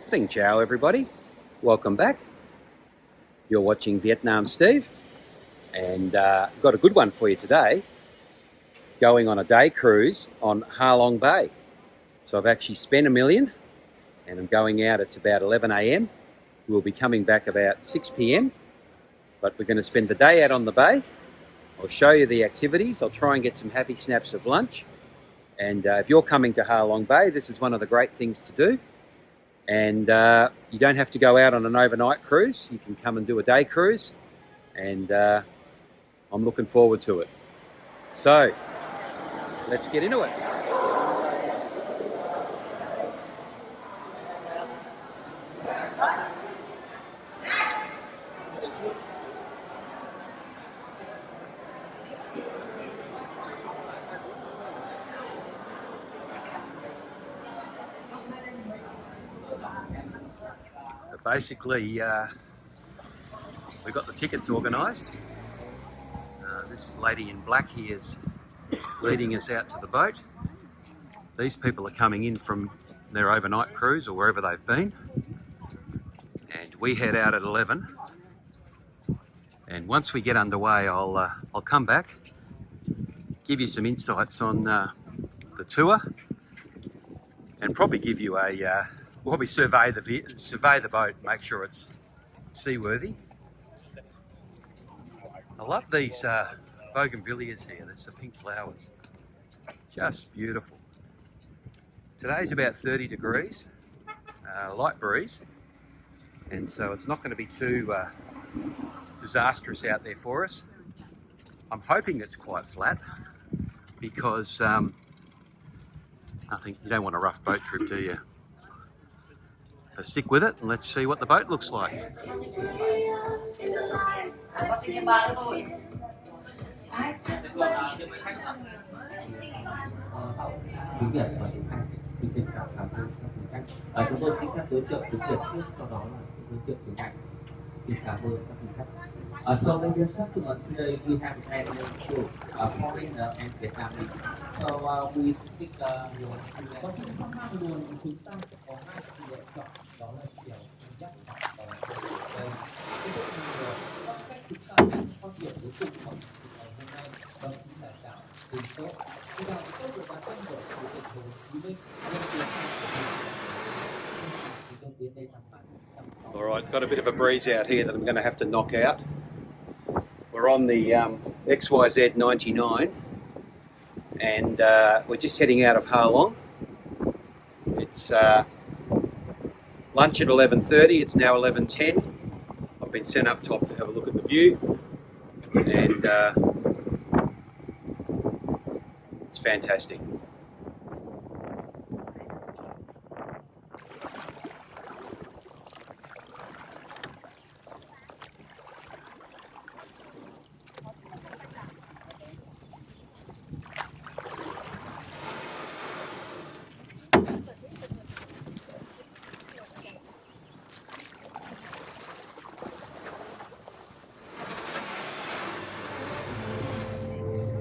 Xin chào everybody, welcome back. You're watching Vietnam Steve, and got a good one for you today. Going on a day cruise on Ha Long Bay. So I've actually spent $1 million and I'm going out. It's about 11 a.m. We'll be coming back about 6 p.m. But we're going to spend the day out on the bay. I'll show you the activities. I'll try and get some happy snaps of lunch. And if you're coming to Ha Long Bay, this is one of the great things to do. And you don't have to go out on an overnight cruise. You can come and do a day cruise. And I'm looking forward to it. So let's get into it. So basically, we got the tickets organised. This lady in black here is leading us out to the boat. These people are coming in from their overnight cruise or wherever they've been. And we head out at 11. And once we get underway, I'll come back, give you some insights on the tour, and probably give you probably survey the boat, make sure it's seaworthy. I love these bougainvilleas here. There's the pink flowers, just beautiful. Today's about 30 degrees, light breeze, and so it's not going to be too disastrous out there for us. I'm hoping it's quite flat because you don't want a rough boat trip, do you? So stick with it and let's see what the boat looks like. So when you're supplements today, we have Chinese food, foreigner and Vietnamese. So we speak có những món ăn luôn chúng ta có hai sự lựa chọn, đó là kiểu dắt hoặc là đây. Ví dụ như các cách chúng ta phát triển cuối cùng của ngày hôm nay đó chính là chảo từ sốt. Thì chảo sốt được bán trong của tỉnh Hồ Chí Minh nên tiến đây thăm bạn. All right, got a bit of a breeze out here that I'm going to have to knock out. We're on the XYZ 99 and we're just heading out of Ha Long. It's lunch at 11:30, it's now 11:10. I've been sent up top to have a look at the view and it's fantastic.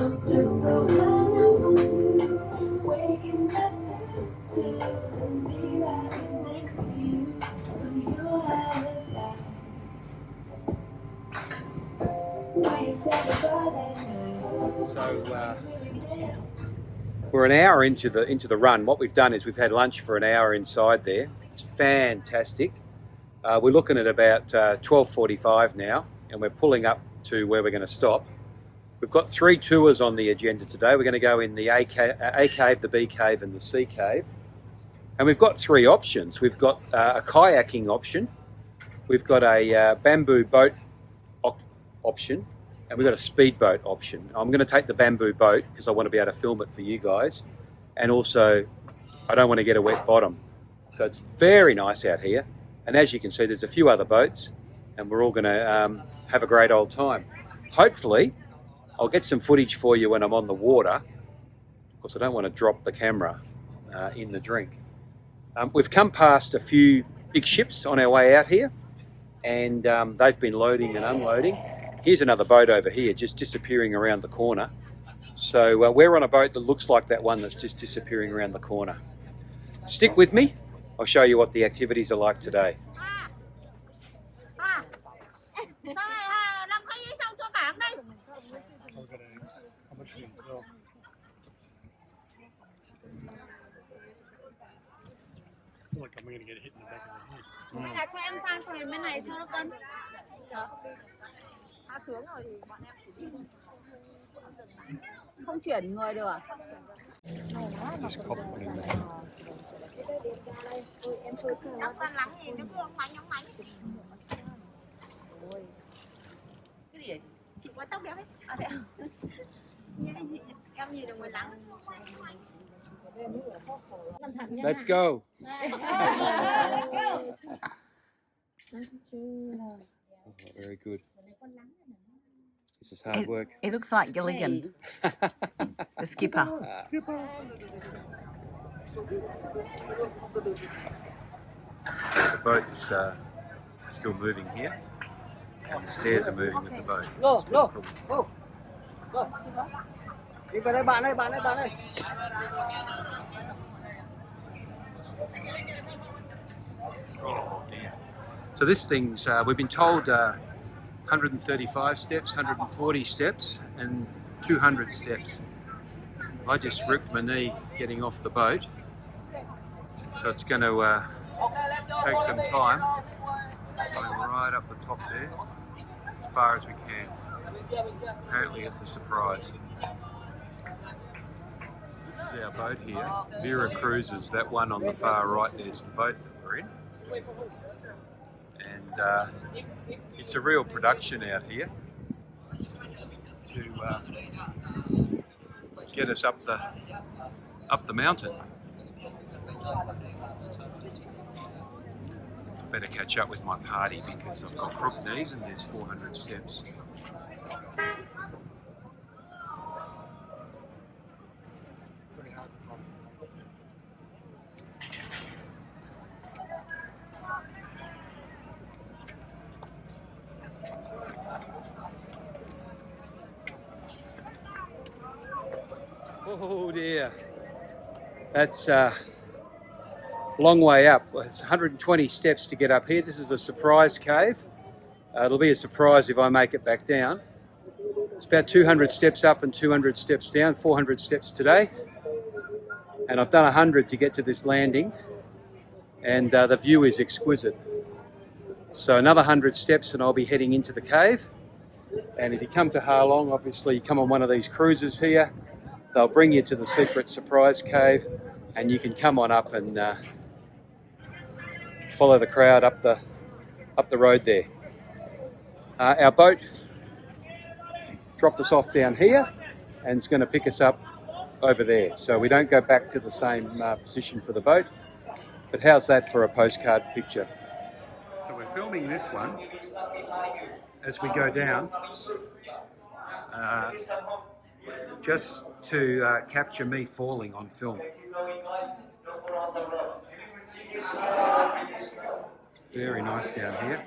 I'm still so young, waking up to be right next to you, but you're out of sight. When you said goodbye that night, So we're an hour into the run. What we've done is we've had lunch for an hour inside there. It's fantastic. We're looking at about 12:45 now, and we're pulling up to where we're going to stop. We've got 3 tours on the agenda today. We're going to go in the A cave, the B cave and the C cave. And we've got 3 options. We've got a kayaking option. We've got a bamboo boat option. And we've got a speedboat option. I'm going to take the bamboo boat because I want to be able to film it for you guys. And also, I don't want to get a wet bottom. So it's very nice out here. And as you can see, there's a few other boats. And we're all going to have a great old time. Hopefully, I'll get some footage for you when I'm on the water. Of course, I don't want to drop the camera in the drink. We've come past a few big ships on our way out here, and they've been loading and unloading. Here's another boat over here, just disappearing around the corner. So we're on a boat that looks like that one that's just disappearing around the corner. Stick with me. I'll show you what the activities are like today. Like I'm gonna get hit in the back of the head. Hay là cho em sang thuyền bên này cho nó cân. Hạ xuống rồi thì bọn em chỉ đi thôi. Không chuyển người được à? Just complimenting that. Đắp ra lắng thì nó cứ óng mánh. Cái gì vậy chị? Chị có tóc đeo hết. À thế à? Em nhìn được người lắng. Let's go. Oh, very good. This is hard work. It looks like Gilligan, the skipper. The boat's still moving here, and the stairs are moving with the boat. Đi vào đây bạn ơi. Oh dear. So this thing's, we've been told 135 steps, 140 steps and 200 steps. I just ripped my knee getting off the boat. So it's going to take some time. Going right up the top there, as far as we can. Apparently it's a surprise. This is our boat here, Vera Cruises. That one on the far right there's the boat that we're in. And it's a real production out here to get us up the mountain. Better catch up with my party because I've got crook knees and there's 400 steps. Oh dear, that's a long way up. It's 120 steps to get up here. This is a surprise cave. It'll be a surprise if I make it back down. It's about 200 steps up and 200 steps down, 400 steps today. And I've done 100 to get to this landing, and the view is exquisite. So another 100 steps and I'll be heading into the cave. And if you come to Ha Long, obviously you come on one of these cruises here. They'll bring you to the secret surprise cave, and you can come on up and follow the crowd up the road there. Our boat dropped us off down here and it's going to pick us up over there. So we don't go back to the same position for the boat. But how's that for a postcard picture? So we're filming this one as we go down. Just to capture me falling on film. It's very nice down here.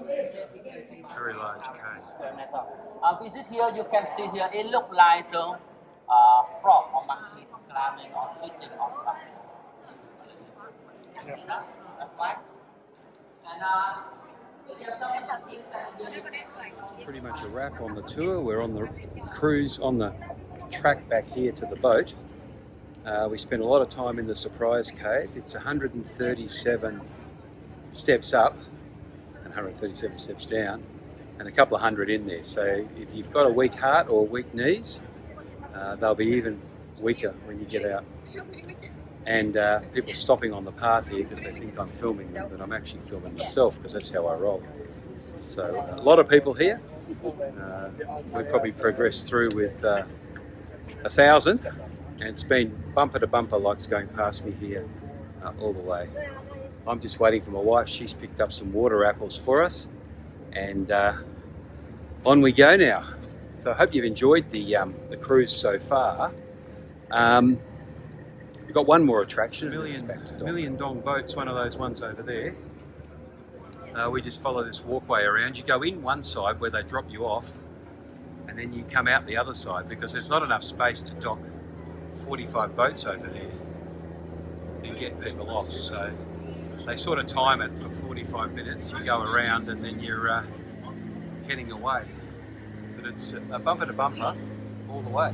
This is a very large cave. Visit here, you can see here, it looks like a frog or monkey climbing or sitting on Pretty much a wrap on the tour. We're on the cruise on the track back here to the boat. We spent a lot of time in the surprise cave. It's 137 steps up and 137 steps down and a couple of hundred in there. So if you've got a weak heart or weak knees, they'll be even weaker when you get out. And people stopping on the path here because they think I'm filming them, but I'm actually filming myself because that's how I roll. So a lot of people here. We probably progressed through with 1,000, and it's been bumper to bumper lights going past me here all the way. I'm just waiting for my wife. She's picked up some water apples for us, and on we go now. So I hope you've enjoyed the cruise so far. We've got one more attraction. Million Dong boat's one of those ones over there. We just follow this walkway around. You go in one side where they drop you off, and then you come out the other side because there's not enough space to dock 45 boats over there and get people off. So they sort of time it for 45 minutes. You go around and then you're heading away. But it's a bumper to bumper all the way.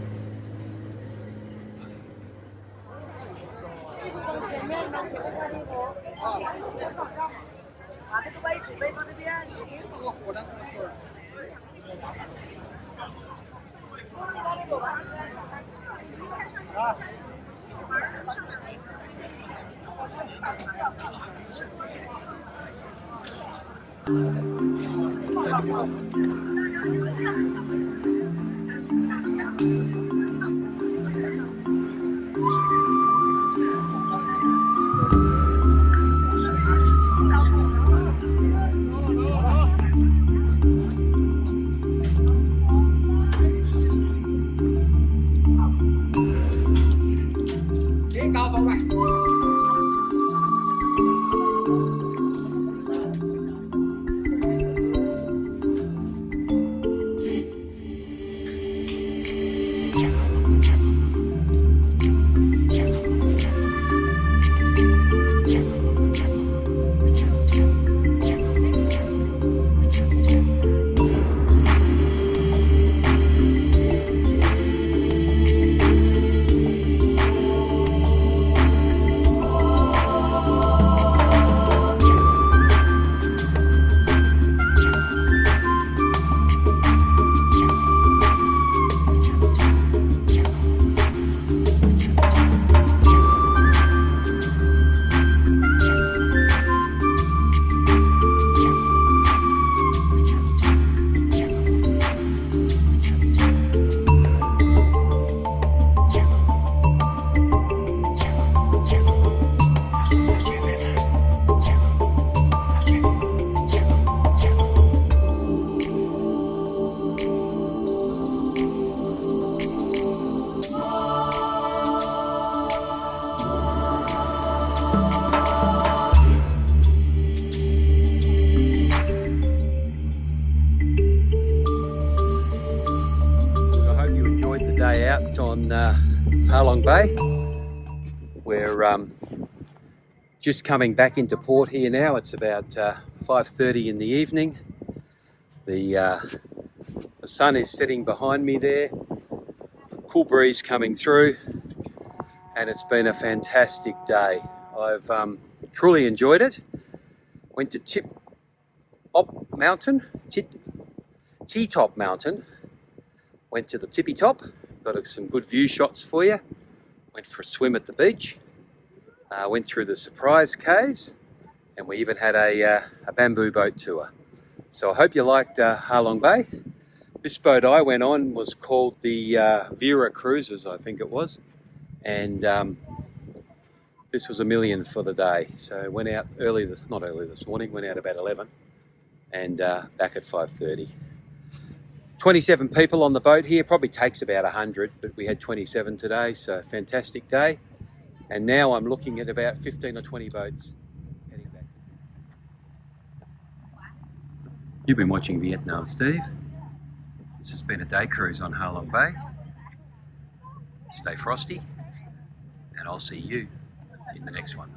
Day out on Halong Bay. We're just coming back into port here now. It's about 5:30 in the evening. The sun is setting behind me there. Cool breeze coming through, and it's been a fantastic day. I've truly enjoyed it. Went to T-Top Mountain. Went to the tippy top. Got some good view shots for you. Went for a swim at the beach. Went through the surprise caves, and we even had a bamboo boat tour. So I hope you liked Halong Bay. This boat I went on was called the Vera Cruises, I think it was, and this was $1 million for the day. So went out not early this morning. Went out about 11, and back at 5:30. 27 people on the boat here, probably takes about 100, but we had 27 today, so fantastic day. And now I'm looking at about 15 or 20 boats heading back. You've been watching Vietnam Steve. This has been a day cruise on Halong Bay. Stay frosty, and I'll see you in the next one.